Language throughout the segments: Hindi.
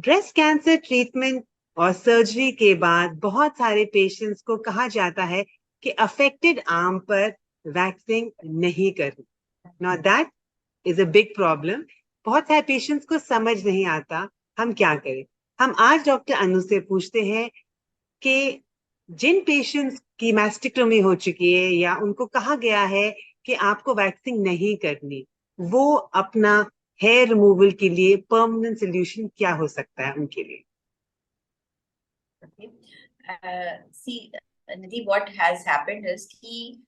ब्रेस्ट कैंसर ट्रीटमेंट और सर्जरी के बाद बहुत सारे पेशेंट्स को कहा जाता है कि अफेक्टेड आर्म पर वैक्सिंग नहीं करनी। Now that is a big problem. बहुत सारे पेशेंट्स को समझ नहीं आता हम क्या करें। हम आज डॉक्टर अनु से पूछते हैं कि जिन पेशेंट्स की मैस्टेक्टोमी हो चुकी है या उनको कहा गया है कि आपको वैक्सिंग नहीं करनी, वो अपना हेयर रिमूवल के लिए परमानेंट सोल्यूशन क्या हो सकता है उनके लिए? See, Nidhi, what has happened is कि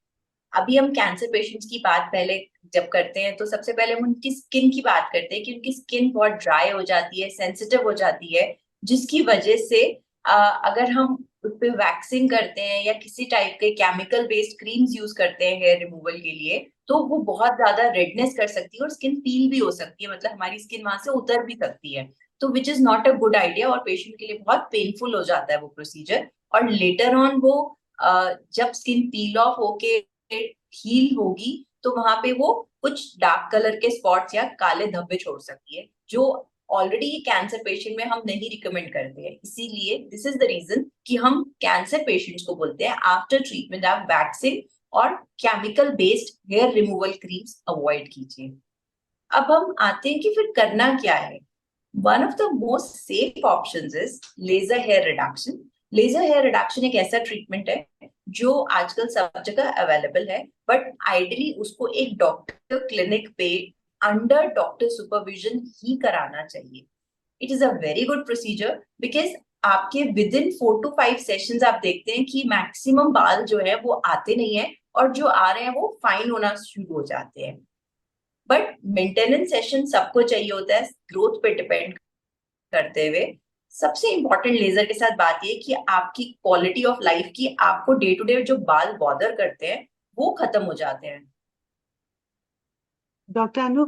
अभी हम कैंसर पेशेंट्स की बात पहले जब करते हैं तो सबसे पहले हम उनकी स्किन की बात करते हैं कि उनकी स्किन बहुत ड्राई हो जाती है, सेंसिटिव हो जाती है, जिसकी वजह से अगर हम उस पे वैक्सिंग करते हैं या किसी टाइप के केमिकल बेस्ड क्रीम्स यूज करते हैं हेयर रिमूवल के लिए, तो वो बहुत ज्यादा रेडनेस कर सकती है और स्किन पील भी हो सकती है, मतलब हमारी स्किन वहां से उतर भी सकती है। तो which is not a good idea और पेशेंट के लिए बहुत पेनफुल हो जाता है वो प्रोसीजर। और लेटर ऑन वो जब स्किन पील ऑफ होके हील होगी तो वहां पे वो कुछ डार्क कलर के स्पॉट्स या काले धब्बे छोड़ सकती है, जो ऑलरेडी कैंसर पेशेंट में हम नहीं रिकमेंड करते हैं। इसीलिए दिस इज द रीजन कि हम कैंसर पेशेंट्स को बोलते हैं आफ्टर ट्रीटमेंट आप वैक्सीन और chemical based hair removal creams avoid कीजिए। अब हम आते हैं कि फिर करना क्या है। One of the most safe options is laser hair reduction. Laser hair reduction एक ऐसा ट्रीटमेंट है जो आजकल सब जगह अवेलेबल है, बट आइडियली उसको एक डॉक्टर क्लिनिक पे अंडर डॉक्टर सुपरविजन ही कराना चाहिए। It is a very good procedure because आपके विद इन 4 to 5 सेशंस आप देखते हैं कि मैक्सिमम बाल जो है वो आते नहीं है, और जो आ रहे हैं वो फाइन होना शुरू हो जाते हैं। बट मेंटेनेंस सेशन सबको चाहिए होता है ग्रोथ पे डिपेंड करते हुए। सबसे इंपॉर्टेंट लेजर के साथ बात ये कि आपकी क्वालिटी ऑफ लाइफ की, आपको डे टू डे जो बाल बॉदर करते हैं वो खत्म हो जाते हैं। डॉक्टर अनु,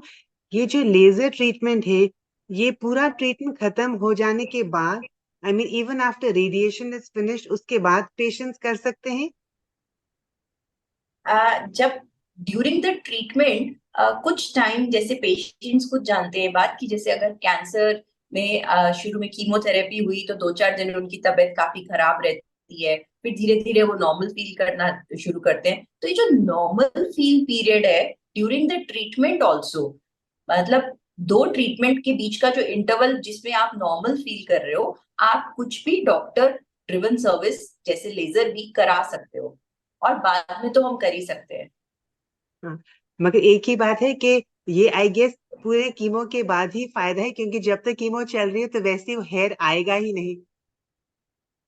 ये जो लेजर ट्रीटमेंट है, ये पूरा ट्रीटमेंट खत्म हो जाने के बाद, I mean even after radiation is finished, उसके बाद पेशेंट्स कर सकते हैं? जब ड्यूरिंग द ट्रीटमेंट कुछ टाइम, जैसे पेशेंट्स खुद जानते हैं बात कि जैसे अगर कैंसर में शुरू में कीमोथेरेपी हुई तो 2-4 दिन उनकी तबीयत काफी खराब रहती है, फिर धीरे धीरे वो नॉर्मल फील करना शुरू करते हैं। तो ये जो नॉर्मल फील पीरियड है ड्यूरिंग द ट्रीटमेंट ऑल्सो, मतलब 2 ट्रीटमेंट के बीच का जो इंटरवल जिसमें आप नॉर्मल फील कर रहे हो, आप कुछ भी डॉक्टर ड्रिवन सर्विस जैसे लेजर भी करा सकते हो, और बाद में तो हम कर ही सकते हैं। हाँ, मगर एक ही बात है कि ये आई गेस पूरे कीमो के बाद ही फायदा है, क्योंकि जब तक कीमो चल रही है तो वैसे वो हेयर आएगा ही नहीं।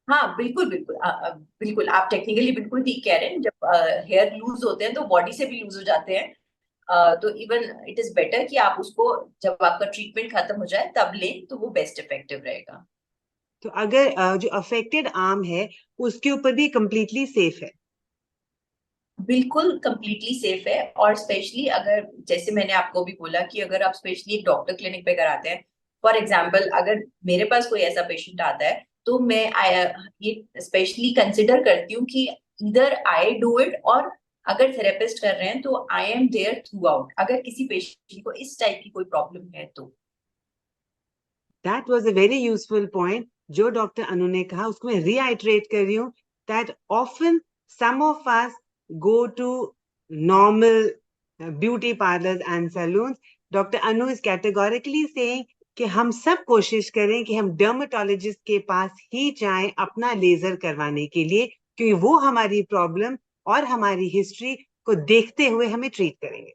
हाँ बिल्कुल बिल्कुल, बिल्कुल आप टेक्निकली बिल्कुल ठीक कह रहे हैं। जब हेयर लूज होते हैं तो बॉडी से भी लूज हो जाते हैं। तो इवन इट इज बेटर कि आप उसको जब आपका ट्रीटमेंट खत्म हो जाए तब लें, तो वो बेस्ट इफेक्टिव रहेगा। तो अगर जो अफेक्टेड आर्म है उसके ऊपर भी कंप्लीटली सेफ है? बिल्कुल कंप्लीटली सेफ है, और स्पेशली अगर जैसे मैंने आपको भी बोला कि अगर आप स्पेशली एक डॉक्टर क्लिनिक पे कराते हैं, फॉर एग्जाम्पल अगर मेरे पास कोई ऐसा पेशेंट आता है तो मैं ये स्पेशली कंसिडर करती हूँ कि इधर आई डू इट, और अगर थेरेपिस्ट कर रहे हैं तो I am there throughout, अगर किसी पेशेंट को इस टाइप की कोई प्रॉब्लम है तो। That was a very useful point जो डॉक्टर अनु ने कहा, उसको मैं रीआइट्रेट कर रही हूँ। That often some of us go to normal beauty parlours and salons. Doctor Anu is categorically saying कि हम सब कोशिश करें कि हम डर्मेटोलॉजिस्ट के पास ही जाएं अपना लेजर करवाने के लिए, क्योंकि वो हमारी प्रॉब्लम और हमारी हिस्ट्री को देखते हुए हमें ट्रीट करेंगे।